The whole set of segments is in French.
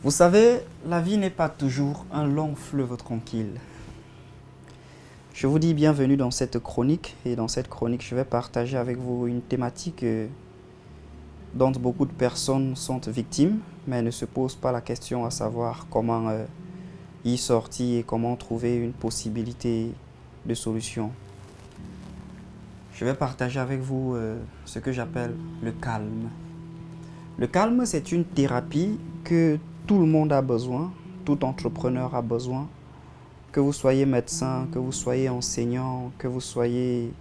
Vous savez, la vie n'est pas toujours un long fleuve tranquille. Je vous dis bienvenue dans cette chronique et dans cette chronique, je vais partager avec vous une thématique dont beaucoup de personnes sont victimes, mais ne se posent pas la question à savoir comment y sortir et comment trouver une possibilité de solution. Je vais partager avec vous ce que j'appelle le calme. Le calme, c'est une thérapie que tout le monde a besoin, tout entrepreneur a besoin. Que vous soyez médecin, que vous soyez enseignant, que vous soyez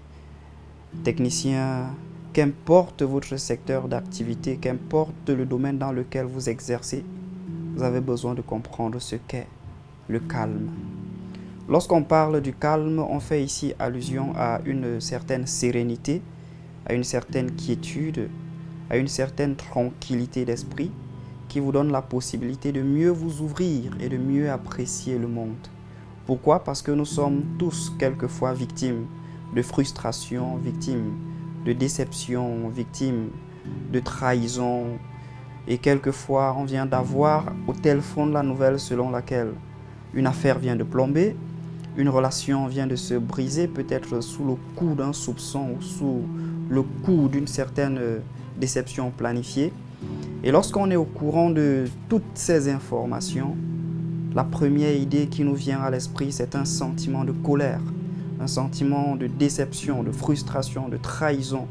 technicien, qu'importe votre secteur d'activité, qu'importe le domaine dans lequel vous exercez, vous avez besoin de comprendre ce qu'est le calme. Lorsqu'on parle du calme, on fait ici allusion à une certaine sérénité, à une certaine quiétude, à une certaine tranquillité d'esprit qui vous donne la possibilité de mieux vous ouvrir et de mieux apprécier le monde. Pourquoi? Parce que nous sommes tous quelquefois victimes de frustration, victimes de déception, victimes de trahison. Et quelquefois, on vient d'avoir au téléphone la nouvelle selon laquelle une affaire vient de plomber, une relation vient de se briser, peut-être sous le coup d'un soupçon ou sous le coup d'une certaine déception planifiée. Et lorsqu'on est au courant de toutes ces informations, la première idée qui nous vient à l'esprit, c'est un sentiment de colère, un sentiment de déception, de frustration, de trahison.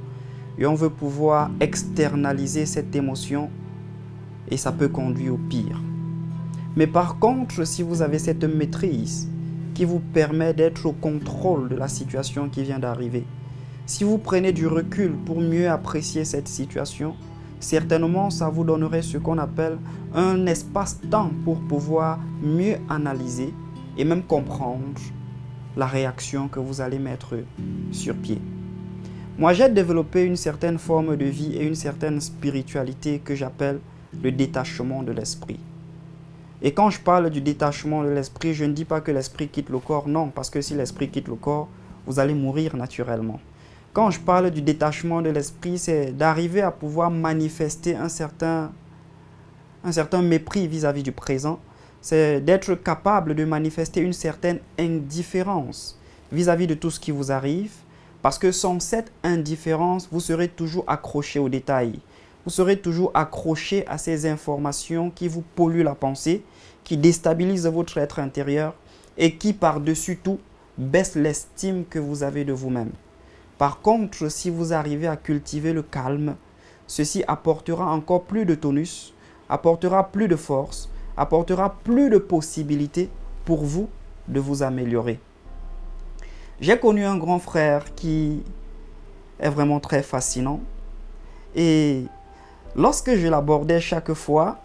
Et on veut pouvoir externaliser cette émotion et ça peut conduire au pire. Mais par contre, si vous avez cette maîtrise qui vous permet d'être au contrôle de la situation qui vient d'arriver, si vous prenez du recul pour mieux apprécier cette situation, certainement ça vous donnerait ce qu'on appelle un espace-temps pour pouvoir mieux analyser et même comprendre la réaction que vous allez mettre sur pied. Moi, j'ai développé une certaine forme de vie et une certaine spiritualité que j'appelle le détachement de l'esprit. Et quand je parle du détachement de l'esprit, je ne dis pas que l'esprit quitte le corps, non, parce que si l'esprit quitte le corps, vous allez mourir naturellement. Quand je parle du détachement de l'esprit, c'est d'arriver à pouvoir manifester un certain mépris vis-à-vis du présent. C'est d'être capable de manifester une certaine indifférence vis-à-vis de tout ce qui vous arrive. Parce que sans cette indifférence, vous serez toujours accroché aux détails. Vous serez toujours accroché à ces informations qui vous polluent la pensée, qui déstabilisent votre être intérieur et qui, par-dessus tout, baissent l'estime que vous avez de vous-même. Par contre, si vous arrivez à cultiver le calme, ceci apportera encore plus de tonus, apportera plus de force, apportera plus de possibilités pour vous de vous améliorer. J'ai connu un grand frère qui est vraiment très fascinant et lorsque je l'abordais chaque fois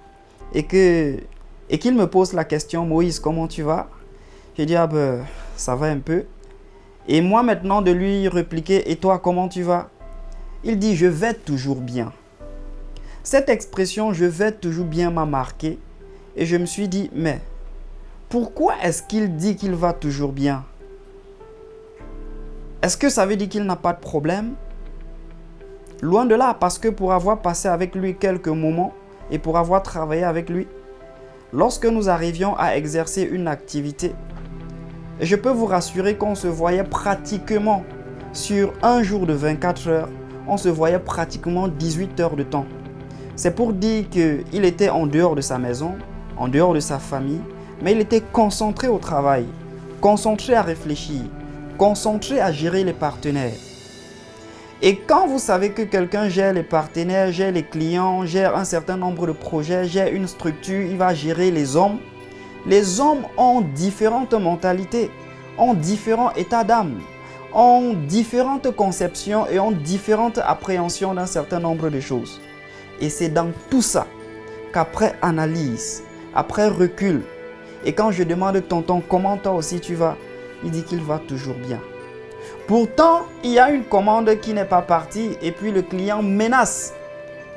et qu'il me pose la question « Moïse, comment tu vas ?» Je dis « Ah ben, ça va un peu ». Et moi maintenant de lui répliquer « Et toi, comment tu vas ?» Il dit « Je vais toujours bien ». Cette expression « Je vais toujours bien » m'a marqué et je me suis dit « Mais pourquoi est-ce qu'il dit qu'il va toujours bien? Est-ce que ça veut dire qu'il n'a pas de problème ?» Loin de là, parce que pour avoir passé avec lui quelques moments et pour avoir travaillé avec lui, lorsque nous arrivions à exercer une activité, je peux vous rassurer qu'on se voyait pratiquement sur un jour de 24 heures, on se voyait pratiquement 18 heures de temps. C'est pour dire qu'il était en dehors de sa maison, en dehors de sa famille, mais il était concentré au travail, concentré à réfléchir, concentré à gérer les partenaires. Et quand vous savez que quelqu'un gère les partenaires, gère les clients, gère un certain nombre de projets, gère une structure, il va gérer les hommes. Les hommes ont différentes mentalités, ont différents états d'âme, ont différentes conceptions et ont différentes appréhensions d'un certain nombre de choses. Et c'est dans tout ça qu'après analyse, après recul, et quand je demande tonton comment toi aussi tu vas, il dit qu'il va toujours bien. Pourtant, il y a une commande qui n'est pas partie et puis le client menace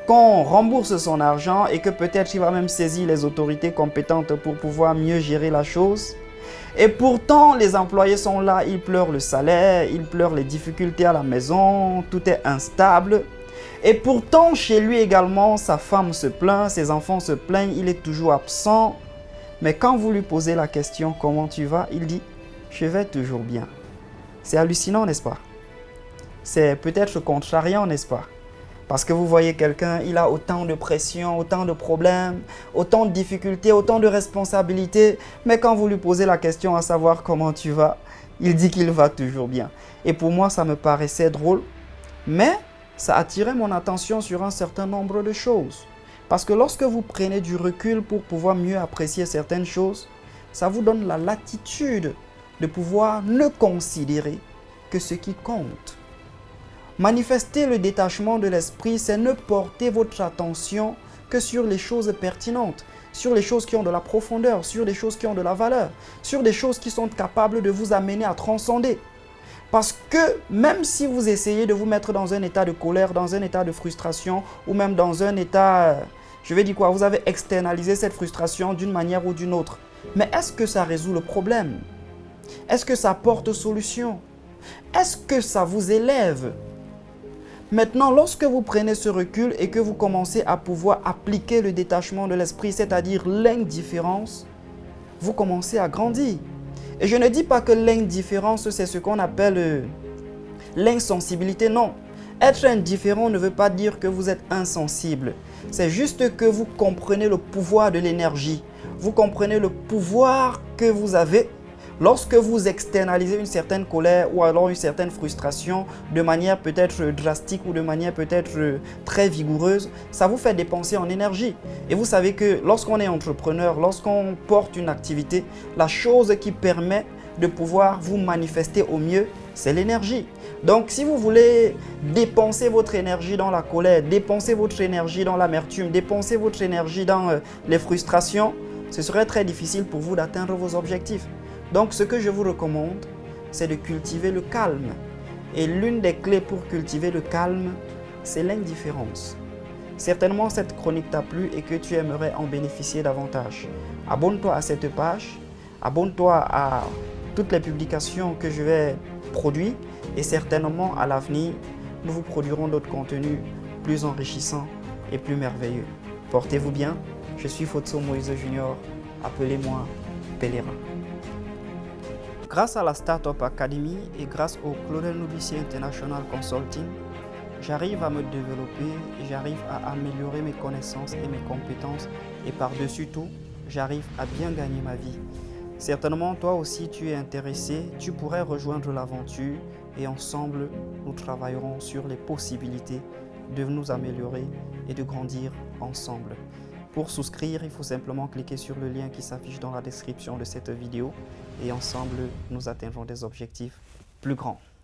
qu'on rembourse son argent et que peut-être il va même saisir les autorités compétentes pour pouvoir mieux gérer la chose. Et pourtant, les employés sont là, ils pleurent le salaire, ils pleurent les difficultés à la maison, tout est instable. Et pourtant, chez lui également, sa femme se plaint, ses enfants se plaignent, il est toujours absent. Mais quand vous lui posez la question « Comment tu vas ?», il dit « Je vais toujours bien ». C'est hallucinant, n'est-ce pas? C'est peut-être contrariant, n'est-ce pas? Parce que vous voyez quelqu'un, il a autant de pression, autant de problèmes, autant de difficultés, autant de responsabilités. Mais quand vous lui posez la question à savoir comment tu vas, il dit qu'il va toujours bien. Et pour moi, ça me paraissait drôle. Mais ça attirait mon attention sur un certain nombre de choses. Parce que lorsque vous prenez du recul pour pouvoir mieux apprécier certaines choses, ça vous donne la latitude de pouvoir ne considérer que ce qui compte. Manifester le détachement de l'esprit, c'est ne porter votre attention que sur les choses pertinentes, sur les choses qui ont de la profondeur, sur les choses qui ont de la valeur, sur des choses qui sont capables de vous amener à transcender. Parce que même si vous essayez de vous mettre dans un état de colère, dans un état de frustration, ou même dans un état, je vais dire quoi, vous avez externalisé cette frustration d'une manière ou d'une autre. Mais est-ce que ça résout le problème? Est-ce que ça porte solution? Est-ce que ça vous élève? Maintenant, lorsque vous prenez ce recul et que vous commencez à pouvoir appliquer le détachement de l'esprit, c'est-à-dire l'indifférence, vous commencez à grandir. Et je ne dis pas que l'indifférence, c'est ce qu'on appelle l'insensibilité, non. Être indifférent ne veut pas dire que vous êtes insensible. C'est juste que vous comprenez le pouvoir de l'énergie. Vous comprenez le pouvoir que vous avez lorsque vous externalisez une certaine colère ou alors une certaine frustration de manière peut-être drastique ou de manière peut-être très vigoureuse, ça vous fait dépenser en énergie. Et vous savez que lorsqu'on est entrepreneur, lorsqu'on porte une activité, la chose qui permet de pouvoir vous manifester au mieux, c'est l'énergie. Donc si vous voulez dépenser votre énergie dans la colère, dépenser votre énergie dans l'amertume, dépenser votre énergie dans les frustrations, ce serait très difficile pour vous d'atteindre vos objectifs. Donc ce que je vous recommande, c'est de cultiver le calme. Et l'une des clés pour cultiver le calme, c'est l'indifférence. Certainement cette chronique t'a plu et que tu aimerais en bénéficier davantage. Abonne-toi à cette page, abonne-toi à toutes les publications que je vais produire et certainement à l'avenir, nous vous produirons d'autres contenus plus enrichissants et plus merveilleux. Portez-vous bien, je suis Fotso Moïse Junior, appelez-moi Pèlerin. Grâce à la Startup Academy et grâce au Claudel Nourricier International Consulting, j'arrive à me développer, j'arrive à améliorer mes connaissances et mes compétences et par-dessus tout, j'arrive à bien gagner ma vie. Certainement, toi aussi, tu es intéressé, tu pourrais rejoindre l'aventure et ensemble, nous travaillerons sur les possibilités de nous améliorer et de grandir ensemble. Pour souscrire, il faut simplement cliquer sur le lien qui s'affiche dans la description de cette vidéo et ensemble, nous atteindrons des objectifs plus grands.